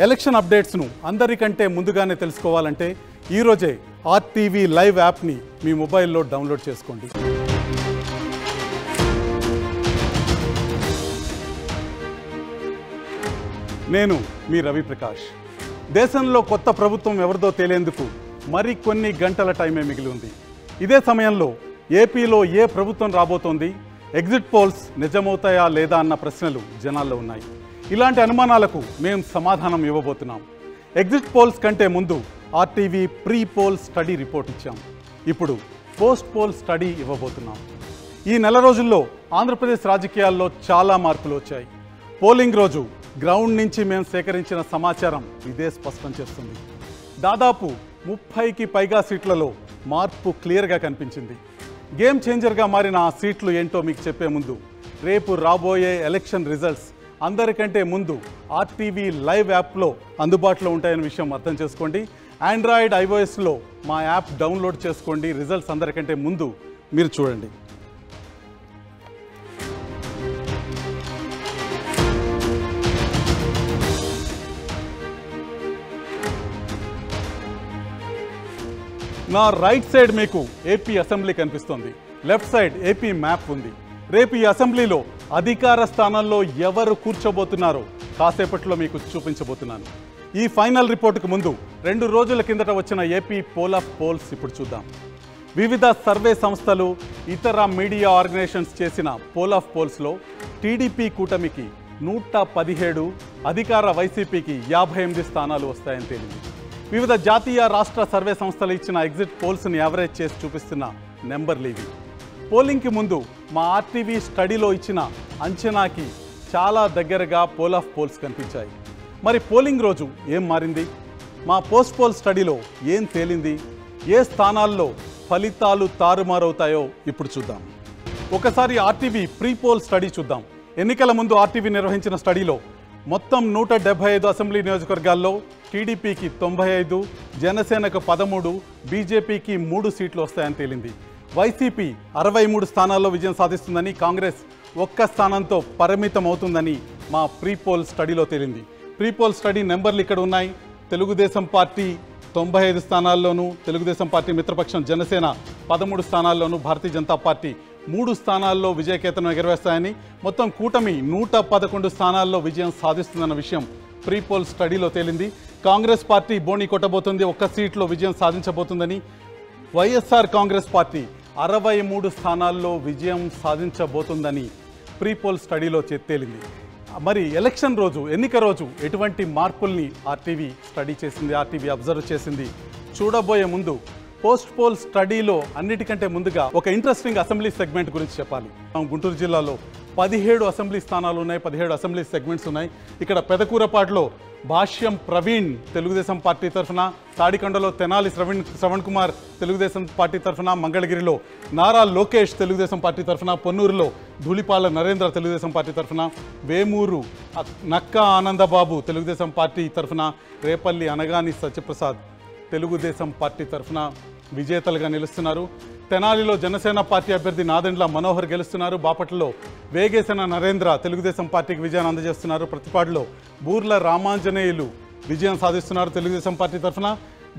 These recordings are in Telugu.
ఎలక్షన్ అప్డేట్స్ను అందరికంటే ముందుగానే తెలుసుకోవాలంటే ఈరోజే ఆర్టీవీ లైవ్ యాప్ని మీ మొబైల్లో డౌన్లోడ్ చేసుకోండి. నేను మీ రవి ప్రకాష్. దేశంలో కొత్త ప్రభుత్వం ఎవరిదో తేలేందుకు మరి కొన్ని గంటల టైమే మిగిలి ఉంది. ఇదే సమయంలో ఏపీలో ఏ ప్రభుత్వం రాబోతోంది, ఎగ్జిట్ పోల్స్ నిజమవుతాయా లేదా అన్న ప్రశ్నలు జనాల్లో ఉన్నాయి. ఇలాంటి అనుమానాలకు మేము సమాధానం ఇవ్వబోతున్నాం. ఎగ్జిట్ పోల్స్ కంటే ముందు RTV pre poll study report ఇచ్చాం. ఇప్పుడు పోస్ట్ పోల్ స్టడీ ఇవ్వబోతున్నాం. ఈ నెల రోజుల్లో ఆంధ్రప్రదేశ్ రాజకీయాల్లో చాలా మార్పులు వచ్చాయి. పోలింగ్ రోజు గ్రౌండ్ నుంచి మేము సేకరించిన సమాచారం ఇదే స్పష్టం చేస్తుంది. దాదాపు 30కి పైగా సీట్లలో మార్పు క్లియర్గా కనిపించింది. గేమ్ చేంజర్గా మారిన ఆ సీట్లు ఏంటో మీకు చెప్పే ముందు రేపు రాబోయే ఎలక్షన్ రిజల్ట్స్ అందరికంటే ముందు ఆర్టీవీ లైవ్ యాప్లో అందుబాటులో ఉంటాయనే విషయం అర్థం చేసుకోండి. ఆండ్రాయిడ్ ఐఓఎస్లో మా యాప్ డౌన్లోడ్ చేసుకోండి. రిజల్ట్స్ అందరికంటే ముందు మీరు చూడండి. నా రైట్ సైడ్ మీకు ఏపీ అసెంబ్లీ కనిపిస్తుంది. లెఫ్ట్ సైడ్ ఏపీ మ్యాప్ ఉంది. రేపు ఈ అసెంబ్లీలో అధికార స్థానంలో ఎవరు కూర్చోబోతున్నారో కాసేపట్లో మీకు చూపించబోతున్నాను. ఈ ఫైనల్ రిపోర్టుకు ముందు 2 రోజుల కిందట వచ్చిన ఏపీ పోల్ ఆఫ్ పోల్స్ ఇప్పుడు చూద్దాం. వివిధ సర్వే సంస్థలు, ఇతర మీడియా ఆర్గనైజేషన్స్ చేసిన పోల్ ఆఫ్ పోల్స్లో టీడీపీ కూటమికి 117, అధికార వైసీపీకి 58 స్థానాలు వస్తాయని తేలింది. వివిధ జాతీయ రాష్ట్ర సర్వే సంస్థలు ఇచ్చిన ఎగ్జిట్ పోల్స్ని యావరేజ్ చేసి చూపిస్తున్న నెంబర్లు ఇవి. పోలింగ్కి ముందు మా ఆర్టీవీ స్టడీలో ఇచ్చిన అంచనాకి చాలా దగ్గరగా పోల్ ఆఫ్ పోల్స్ కనిపించాయి. మరి పోలింగ్ రోజు ఏం మారింది? మా పోస్ట్ పోల్ స్టడీలో ఏం తేలింది? ఏ స్థానాల్లో ఫలితాలు తారుమారవుతాయో ఇప్పుడు చూద్దాం. ఒకసారి ఆర్టీవీ ప్రీ పోల్ స్టడీ చూద్దాం. ఎన్నికల ముందు ఆర్టీవీ నిర్వహించిన స్టడీలో మొత్తం 175 అసెంబ్లీ నియోజకవర్గాల్లో టీడీపీకి 95, జనసేనకు 13, బీజేపీకి 3 సీట్లు వస్తాయని తేలింది. వైసీపీ 63 స్థానాల్లో విజయం సాధిస్తుందని, కాంగ్రెస్ 1 స్థానంతో పరిమితం అవుతుందని మా ప్రీ పోల్ స్టడీలో తేలింది. ప్రీ పోల్ స్టడీ నెంబర్లు ఇక్కడ ఉన్నాయి. Telugu Desam party 95 స్థానాల్లోనూ, Telugu Desam party మిత్రపక్షం Janasena 13 స్థానాల్లోనూ, Bharatiya Janata party 3 స్థానాల్లో విజయకేతనం ఎగరవేస్తాయని, మొత్తం కూటమి 111 స్థానాల్లో విజయం సాధిస్తుందన్న విషయం ప్రీ పోల్ స్టడీలో తేలింది. కాంగ్రెస్ పార్టీ బోణి కొట్టబోతుంది, 1 సీట్లో విజయం సాధించబోతుందని, వైఎస్ఆర్ కాంగ్రెస్ పార్టీ 63 స్థానాల్లో విజయం సాధించబోతుందని ప్రీ పోల్ స్టడీలో తేలింది. మరి ఎలక్షన్ రోజు, ఎన్నిక రోజు ఎటువంటి మార్పుల్ని ఆర్టీవీ స్టడీ చేసింది, ఆర్టీవీ అబ్జర్వ్ చేసింది చూడబోయే ముందు పోస్ట్ పోల్ స్టడీలో అన్నిటికంటే ముందుగా ఒక ఇంట్రెస్టింగ్ అసెంబ్లీ సెగ్మెంట్ గురించి చెప్పాలి. గుంటూరు జిల్లాలో 17 అసెంబ్లీ స్థానాలు ఉన్నాయి, 17 అసెంబ్లీ సెగ్మెంట్స్ ఉన్నాయి. ఇక్కడ పెదకూరపాటులో భాష్యం ప్రవీణ్ తెలుగుదేశం పార్టీ తరఫున, తాడికొండలో తెనాలి శ్రవణ్ కుమార్ తెలుగుదేశం పార్టీ తరఫున, మంగళగిరిలో నారా లోకేష్ తెలుగుదేశం పార్టీ తరఫున, పొన్నూరులో ధూళిపాల నరేంద్ర తెలుగుదేశం పార్టీ తరఫున, వేమూరు నక్కా ఆనందబాబు తెలుగుదేశం పార్టీ తరఫున, రేపల్లి అనగాని సత్యప్రసాద్ తెలుగుదేశం పార్టీ తరఫున విజేతలుగా నిలుస్తున్నారు. తెనాలిలో జనసేన పార్టీ అభ్యర్థి నాదెండ్ల మనోహర్ గెలుస్తున్నారు. బాపట్లలో వేగేసిన నరేంద్ర తెలుగుదేశం పార్టీకి విజయాన్ని అందజేస్తున్నారు. ప్రతిపాడులో బూర్ల రామాంజనేయులు విజయం సాధిస్తున్నారు తెలుగుదేశం పార్టీ తరఫున.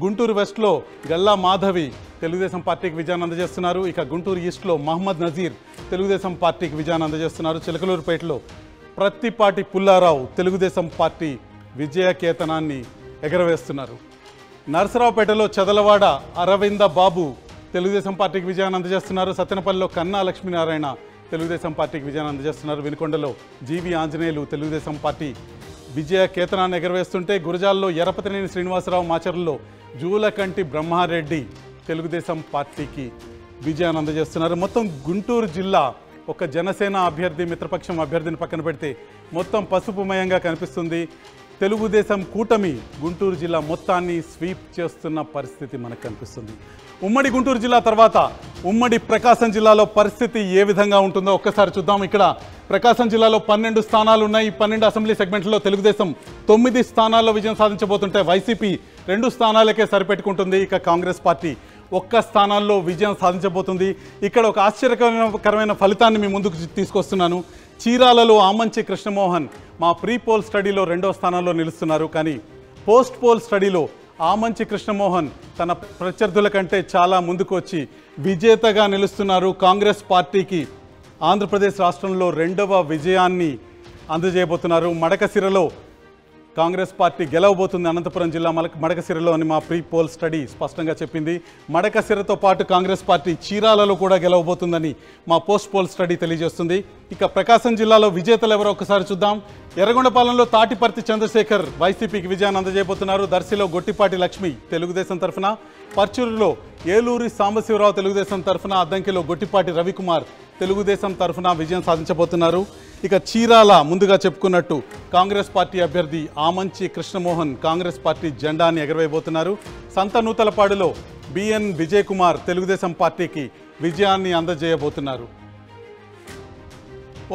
గుంటూరు వెస్ట్లో గల్లా మాధవి తెలుగుదేశం పార్టీకి విజయాన్ని అందజేస్తున్నారు. ఇక గుంటూరు ఈస్ట్లో మహమ్మద్ నజీర్ తెలుగుదేశం పార్టీకి విజయాన్ని అందజేస్తున్నారు. చిలకలూరుపేటలో ప్రత్తిపాటి పుల్లారావు తెలుగుదేశం పార్టీ విజయకేతనాన్ని ఎగరవేస్తున్నారు. నరసరావుపేటలో చదలవాడ అరవింద బాబు తెలుగుదేశం పార్టీకి విజయాన్ని అందజేస్తున్నారు. సత్తెనపల్లిలో కన్నా లక్ష్మీనారాయణ తెలుగుదేశం పార్టీకి విజయాన్ని అందజేస్తున్నారు. వినుకొండలో జీవి ఆంజనేయులు తెలుగుదేశం పార్టీ విజయ కేతనాన్ని ఎగరవేస్తుంటే, గురజాల్లో ఎరపతినేని శ్రీనివాసరావు, మాచర్లలో జూలకంటి బ్రహ్మారెడ్డి తెలుగుదేశం పార్టీకి విజయాన్ని అందజేస్తున్నారు. మొత్తం గుంటూరు జిల్లా ఒక జనసేన అభ్యర్థి, మిత్రపక్షం అభ్యర్థిని పక్కన పెడితే మొత్తం పసుపుమయంగా కనిపిస్తుంది. తెలుగుదేశం కూటమి గుంటూరు జిల్లా మొత్తాన్ని స్వీప్ చేస్తున్న పరిస్థితి మనకు కనిపిస్తుంది. ఉమ్మడి గుంటూరు జిల్లా తర్వాత ఉమ్మడి ప్రకాశం జిల్లాలో పరిస్థితి ఏ విధంగా ఉంటుందో ఒక్కసారి చూద్దాం. ఇక్కడ ప్రకాశం జిల్లాలో 12 స్థానాలు ఉన్నాయి. ఈ 12 అసెంబ్లీ సెగ్మెంట్లో తెలుగుదేశం 9 స్థానాల్లో విజయం సాధించబోతుంటే వైసీపీ 2 స్థానాలకే సరిపెట్టుకుంటుంది. ఇక కాంగ్రెస్ పార్టీ 1 స్థానాల్లో విజయం సాధించబోతుంది. ఇక్కడ ఒక ఆశ్చర్యకరమైన ఫలితాన్ని మీ ముందుకు తీసుకొస్తున్నాను. చీరాలలో ఆమంచి కృష్ణమోహన్ మా ప్రీ పోల్ స్టడీలో 2వ స్థానంలో నిలుస్తున్నారు. కానీ పోస్ట్ పోల్ స్టడీలో ఆమంచి కృష్ణమోహన్ తన ప్రత్యర్థుల కంటే చాలా ముందుకు వచ్చి విజేతగా నిలుస్తున్నారు. కాంగ్రెస్ పార్టీకి ఆంధ్రప్రదేశ్ రాష్ట్రంలో 2వ విజయాన్ని అందజేయబోతున్నారు. మడకసిరలో కాంగ్రెస్ పార్టీ గెలవబోతుంది. అనంతపురం జిల్లా మడకసిరలో అని మా ప్రీ పోల్ స్టడీ స్పష్టంగా చెప్పింది. మడకసిరతో పాటు కాంగ్రెస్ పార్టీ చీరాలలో కూడా గెలవబోతుందని మా పోస్ట్ పోల్ స్టడీ తెలియజేస్తుంది. ఇక ప్రకాశం జిల్లాలో విజేతలు ఎవరో ఒకసారి చూద్దాం. ఎర్రగొండపాలెంలో తాటిపర్తి చంద్రశేఖర్ వైసీపీకి విజయాన్ని అందజేయబోతున్నారు. దర్శిలో గొట్టిపాటి లక్ష్మి తెలుగుదేశం తరఫున, పర్చూరులో ఏలూరి సాంబశివరావు తెలుగుదేశం తరఫున, అద్దంకిలో గొట్టిపాటి రవికుమార్ తెలుగుదేశం తరఫున విజయం సాధించబోతున్నారు. ఇక చీరాల ముందుగా చెప్పుకున్నట్టు కాంగ్రెస్ పార్టీ అభ్యర్థి ఆమంచి కృష్ణమోహన్ కాంగ్రెస్ పార్టీ జెండాని ఎగరవేయబోతున్నారు. సంతనూతలపాడులో బిఎన్ విజయ్ కుమార్ తెలుగుదేశం పార్టీకి విజయాన్ని అందజేయబోతున్నారు.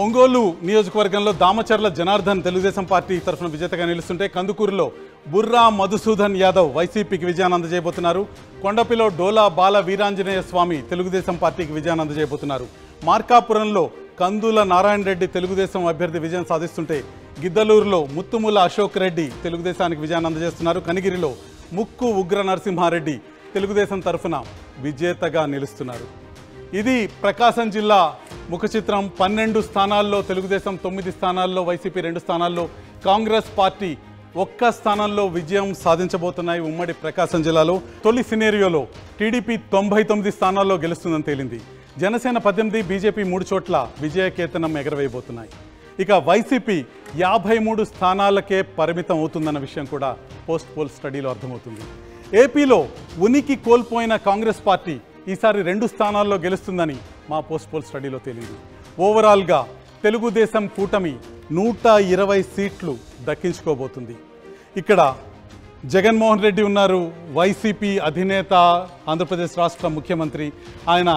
ఒంగోలు నియోజకవర్గంలో దామచర్ల జనార్దన్ తెలుగుదేశం పార్టీ తరఫున విజేతగా నిలుస్తుంటే, కందుకూరులో బుర్రా మధుసూదన్ యాదవ్ వైసీపీకి విజయాన్ని అందజేయబోతున్నారు. కొండపిలో డోలా బాల వీరాంజనేయ స్వామి తెలుగుదేశం పార్టీకి విజయాన్ని అందజేయబోతున్నారు. మార్కాపురంలో కందుల నారాయణ రెడ్డి తెలుగుదేశం అభ్యర్థి విజయం సాధిస్తుంటే, గిద్దలూరులో ముత్తుముల అశోక్ రెడ్డి తెలుగుదేశానికి విజయాన్ని అందజేస్తున్నారు. కనిగిరిలో ముక్కు ఉగ్ర నరసింహారెడ్డి తెలుగుదేశం తరఫున విజేతగా నిలుస్తున్నారు. ఇది ప్రకాశం జిల్లా ముఖ చిత్రం. 12 స్థానాల్లో తెలుగుదేశం, 9 స్థానాల్లో వైసీపీ, 2 స్థానాల్లో కాంగ్రెస్ పార్టీ 1 స్థానంలో విజయం సాధించబోతున్నాయి. ఉమ్మడి ప్రకాశం జిల్లాలో తొలి సినేరియోలో టీడీపీ 99 స్థానాల్లో గెలుస్తుందని తేలింది. జనసేన 18, బీజేపీ 3 చోట్ల విజయకేతనం ఎగరవేయబోతున్నాయి. ఇక వైసీపీ 53 స్థానాలకే పరిమితం అవుతుందన్న విషయం కూడా పోస్ట్ పోల్ స్టడీలో అర్థమవుతుంది. ఏపీలో ఉనికి కోల్పోయిన కాంగ్రెస్ పార్టీ ఈసారి 2 స్థానాల్లో గెలుస్తుందని మా పోస్ట్ పోల్ స్టడీలో తేలింది. ఓవరాల్గా తెలుగుదేశం కూటమి 120 సీట్లు దక్కించుకోబోతుంది. ఇక్కడ జగన్మోహన్ రెడ్డి ఉన్నారు, వైసీపీ అధినేత, ఆంధ్రప్రదేశ్ రాష్ట్ర ముఖ్యమంత్రి. ఆయన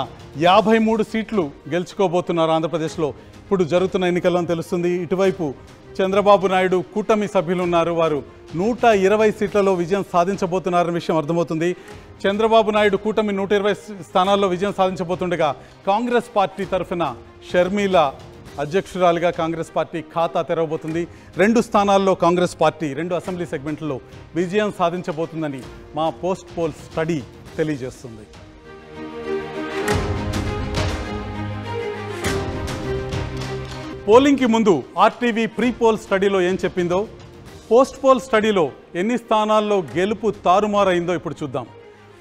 53 సీట్లు గెలుచుకోబోతున్నారు ఆంధ్రప్రదేశ్లో. ఇప్పుడు జరుగుతున్న ఎన్నికల్లో తెలుస్తుంది. ఇటువైపు చంద్రబాబు నాయుడు కూటమి సభ్యులు ఉన్నారు, వారు 120 సీట్లలో విజయం సాధించబోతున్నారన్న విషయం అర్థమవుతుంది. చంద్రబాబు నాయుడు కూటమి 120 స్థానాల్లో విజయం సాధించబోతుండగా, కాంగ్రెస్ పార్టీ తరఫున షర్మిల అధ్యక్షురాలిగా కాంగ్రెస్ పార్టీ ఖాతా తెరవబోతుంది. 2 స్థానాల్లో కాంగ్రెస్ పార్టీ 2 అసెంబ్లీ సెగ్మెంట్లలో విజయం సాధించబోతుందని మా పోస్ట్ పోల్ స్టడీ తెలియజేస్తుంది. పోలింగ్కి ముందు ఆర్టీవీ ప్రీ పోల్ స్టడీలో ఏం చెప్పిందో, పోస్ట్ పోల్ స్టడీలో ఎన్ని స్థానాల్లో గెలుపు తారుమారైందో ఇప్పుడు చూద్దాం.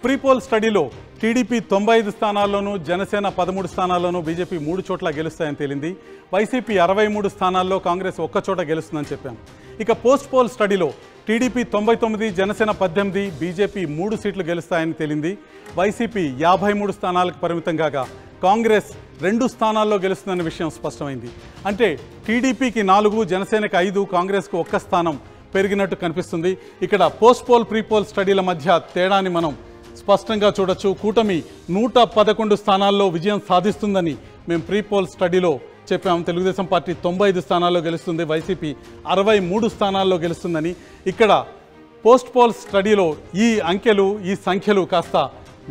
ప్రీ పోల్ స్టడీలో టీడీపీ 95 స్థానాల్లోనూ, జనసేన 13 స్థానాల్లోనూ, బీజేపీ 3 చోట్ల గెలుస్తాయని తేలింది. వైసీపీ 63 స్థానాల్లో, కాంగ్రెస్ 1 చోట గెలుస్తుందని చెప్పాం. ఇక పోస్ట్ పోల్ స్టడీలో టీడీపీ 99, జనసేన 18, బీజేపీ 3 సీట్లు గెలుస్తాయని తేలింది. వైసీపీ 53 స్థానాలకు పరిమితం కాగా, కాంగ్రెస్ 2 స్థానాల్లో గెలుస్తుందన్న విషయం స్పష్టమైంది. అంటే టీడీపీకి 4, జనసేనకి 5, కాంగ్రెస్కు 1 స్థానం పెరిగినట్టు కనిపిస్తుంది. ఇక్కడ పోస్ట్ పోల్ ప్రీ పోల్ స్టడీల మధ్య తేడాని మనం స్పష్టంగా చూడొచ్చు. కూటమి 111 స్థానాల్లో విజయం సాధిస్తుందని మేము ప్రీ పోల్ స్టడీలో చెప్పాము. తెలుగుదేశం పార్టీ 95 స్థానాల్లో గెలుస్తుంది, వైసీపీ 63 స్థానాల్లో గెలుస్తుందని. ఇక్కడ పోస్ట్ పోల్ స్టడీలో ఈ అంకెలు, ఈ సంఖ్యలు కాస్త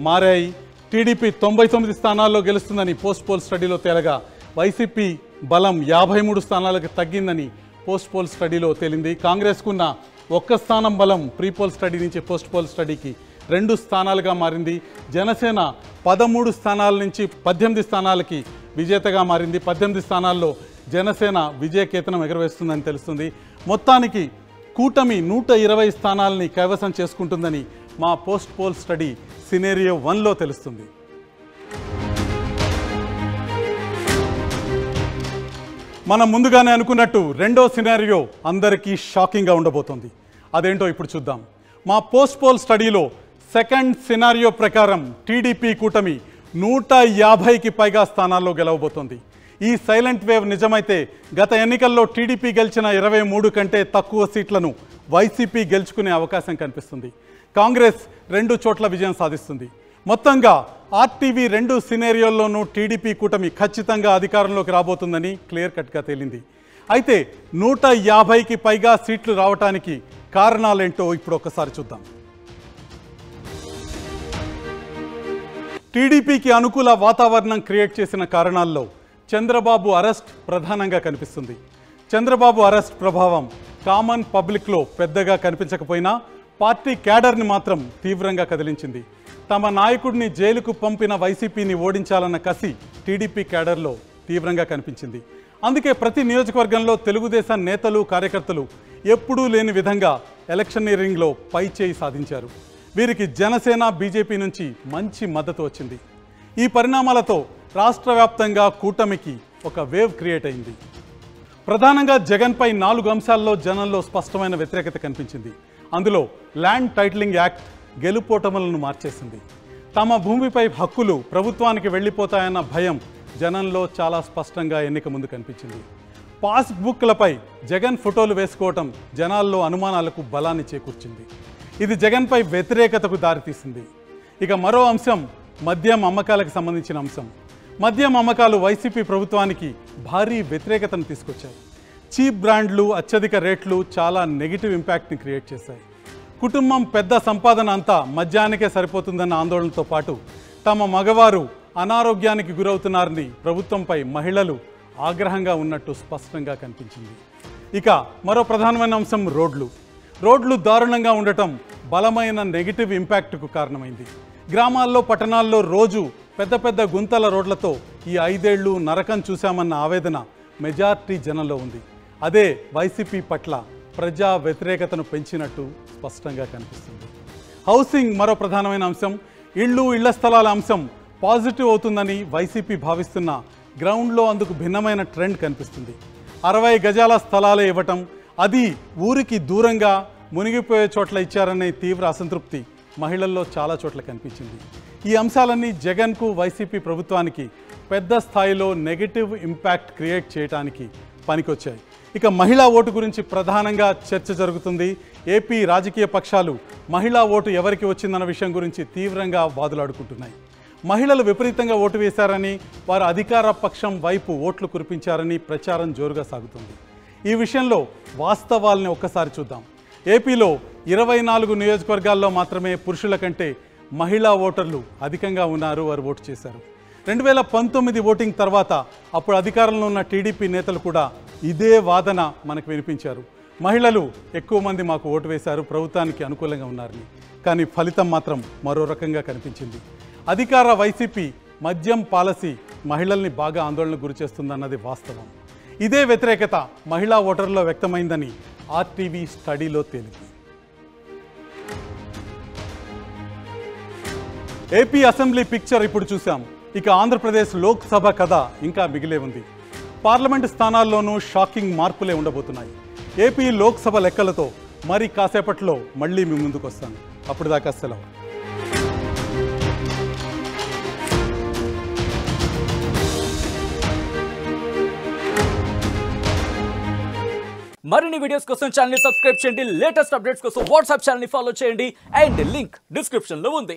మారాయి. టీడీపీ 99 స్థానాల్లో గెలుస్తుందని పోస్ట్ పోల్ స్టడీలో తేలగా, వైసీపీ బలం 53 స్థానాలకు తగ్గిందని పోస్ట్ పోల్ స్టడీలో తేలింది. కాంగ్రెస్కున్న 1 స్థానం బలం ప్రీ పోల్ స్టడీ నుంచి పోస్ట్ పోల్ స్టడీకి 2 స్థానాలుగా మారింది. జనసేన 13 స్థానాల నుంచి 18 స్థానాలకి విజేతగా మారింది. 18 స్థానాల్లో జనసేన విజయకేతనం ఎగరవేస్తుందని తెలుస్తుంది. మొత్తానికి కూటమి 120 స్థానాలని కైవసం చేసుకుంటుందని మా పోస్ట్ పోల్ స్టడీ సినేరియో 1లో తెలుస్తుంది. మనం ముందుగానే అనుకున్నట్టు 2వ సినారియో అందరికీ షాకింగ్గా ఉండబోతోంది. అదేంటో ఇప్పుడు చూద్దాం. మా పోస్ట్ పోల్ స్టడీలో సెకండ్ సినారియో ప్రకారం టీడీపీ కూటమి 150కి పైగా స్థానాల్లో గెలవబోతోంది. ఈ సైలెంట్ వేవ్ నిజమైతే గత ఎన్నికల్లో టీడీపీ గెలిచిన 23 కంటే తక్కువ సీట్లను వైసీపీ గెలుచుకునే అవకాశం కనిపిస్తుంది. కాంగ్రెస్ 2 చోట్ల విజయం సాధిస్తుంది. మొత్తంగా ఆర్టీవీ 2 సినేరియోల్లోనూ టీడీపీ కూటమి ఖచ్చితంగా అధికారంలోకి రాబోతుందని క్లియర్ కట్గా తేలింది. అయితే 150కి పైగా సీట్లు రావటానికి కారణాలేంటో ఇప్పుడు ఒకసారి చూద్దాం. టీడీపీకి అనుకూల వాతావరణం క్రియేట్ చేసిన కారణాల్లో చంద్రబాబు అరెస్ట్ ప్రధానంగా కనిపిస్తుంది. చంద్రబాబు అరెస్ట్ ప్రభావం కామన్ పబ్లిక్లో పెద్దగా కనిపించకపోయినా పార్టీ క్యాడర్ని మాత్రం తీవ్రంగా కదిలించింది. తమ నాయకుడిని జైలుకు పంపిన వైసీపీని ఓడించాలన్న కసి టీడీపీ క్యాడర్లో తీవ్రంగా కనిపించింది. అందుకే ప్రతి నియోజకవర్గంలో తెలుగుదేశం నేతలు కార్యకర్తలు ఎప్పుడూ లేని విధంగా ఎలక్షనీరింగ్లో పైచేయి సాధించారు. వీరికి జనసేన బీజేపీ నుంచి మంచి మద్దతు వచ్చింది. ఈ పరిణామాలతో రాష్ట్ర వ్యాప్తంగా కూటమికి ఒక వేవ్ క్రియేట్ అయింది. ప్రధానంగా జగన్పై 4 అంశాల్లో జనంలో స్పష్టమైన వ్యతిరేకత కనిపించింది. అందులో ల్యాండ్ టైటిలింగ్ యాక్ట్ గెలుపోటములను మార్చేసింది. తమ భూమిపై హక్కులు ప్రభుత్వానికి వెళ్ళిపోతాయన్న భయం జనంలో చాలా స్పష్టంగా ఎన్నిక ముందు కనిపించింది. పాస్బుక్లపై జగన్ ఫోటోలు వేసుకోవటం జనాల్లో అనుమానాలకు బలాన్ని చేకూర్చింది. ఇది జగన్పై వ్యతిరేకతకు దారితీసింది. ఇక మరో అంశం మద్యం అమ్మకాలకు సంబంధించిన అంశం. మద్యం అమ్మకాలు వైసీపీ ప్రభుత్వానికి భారీ వ్యతిరేకతను తీసుకొచ్చాయి. చీప్ బ్రాండ్లు, అత్యధిక రేట్లు చాలా నెగిటివ్ ఇంపాక్ట్ని క్రియేట్ చేశాయి. కుటుంబం పెద్ద సంపాదన అంతా మద్యానికే సరిపోతుందన్న ఆందోళనతో పాటు తమ మగవారు అనారోగ్యానికి గురవుతున్నారని ప్రభుత్వంపై మహిళలు ఆగ్రహంగా ఉన్నట్టు స్పష్టంగా కనిపించింది. ఇక మరో ప్రధానమైన అంశం రోడ్లు దారుణంగా ఉండటం బలమైన నెగిటివ్ ఇంపాక్ట్కు కారణమైంది. గ్రామాల్లో, పట్టణాల్లో రోజు పెద్ద పెద్ద గుంతల రోడ్లతో ఈ 5 ఏళ్లు నరకం చూశామన్న ఆవేదన మెజార్టీ జనంలో ఉంది. అదే వైసీపీ పట్ల ప్రజా వ్యతిరేకతను పెంచినట్టు స్పష్టంగా కనిపిస్తుంది. హౌసింగ్ మరో ప్రధానమైన అంశం. ఇళ్ల స్థలాల అంశం పాజిటివ్ అవుతుందని వైసీపీ భావిస్తున్న గ్రౌండ్లో అందుకు భిన్నమైన ట్రెండ్ కనిపిస్తుంది. 60 గజాల స్థలాలే ఇవ్వటం, అది ఊరికి దూరంగా మునిగిపోయే చోట్ల ఇచ్చారనే తీవ్ర అసంతృప్తి మహిళల్లో చాలా చోట్ల కనిపించింది. ఈ అంశాలన్నీ జగన్కు, వైసీపీ ప్రభుత్వానికి పెద్ద స్థాయిలో నెగిటివ్ ఇంపాక్ట్ క్రియేట్ చేయడానికి పనికొచ్చాయి. ఇక మహిళా ఓటు గురించి ప్రధానంగా చర్చ జరుగుతుంది. ఏపీ రాజకీయ పక్షాలు మహిళా ఓటు ఎవరికి వచ్చిందన్న విషయం గురించి తీవ్రంగా వాదులాడుకుంటున్నాయి. మహిళలు విపరీతంగా ఓటు వేశారని, వారు అధికార పక్షం వైపు ఓట్లు కురిపించారని ప్రచారం జోరుగా సాగుతుంది. ఈ విషయంలో వాస్తవాల్ని ఒక్కసారి చూద్దాం. ఏపీలో 24 నియోజకవర్గాల్లో మాత్రమే పురుషుల కంటే మహిళా ఓటర్లు అధికంగా ఉన్నారు, వారు ఓటు చేశారు. 2019 ఓటింగ్ తర్వాత అప్పుడు అధికారంలో ఉన్న టీడీపీ నేతలు కూడా ఇదే వాదన మనకు వినిపించారు. మహిళలు ఎక్కువ మంది మాకు ఓటు వేశారు, ప్రభుత్వానికి అనుకూలంగా ఉన్నారని. కానీ ఫలితం మాత్రం మరో రకంగా కనిపించింది. అధికార వైసీపీ మద్యం పాలసీ మహిళల్ని బాగా ఆందోళనకు గురిచేస్తుందన్నది వాస్తవం. ఇదే వ్యతిరేకత మహిళా ఓటర్లలో వ్యక్తమైందని ఆర్టీవీ స్టడీలో తేలింది. ఏపీ అసెంబ్లీ పిక్చర్ ఇప్పుడు చూసాం. ఇక ఆంధ్రప్రదేశ్ లోక్సభ కథ ఇంకా మిగిలే ఉంది. పార్లమెంటు స్థానాల్లోనూ షాకింగ్ మార్పులే ఉండబోతున్నాయి. ఏపీ లోక్సభ లెక్కలతో మరి కాసేపట్లో మళ్ళీ మీ ముందుకు వస్తాను. అప్పుడు దాకా సెలవు. మరిన్ని వీడియోస్ కోసం ఛానల్ ని సబ్స్క్రైబ్ చేయండి. లేటెస్ట్ అప్డేట్స్ కోసం వాట్సాప్ ఛానల్ ని ఫాలో చేయండి. అండ్ లింక్ డిస్క్రిప్షన్ లో ఉంది.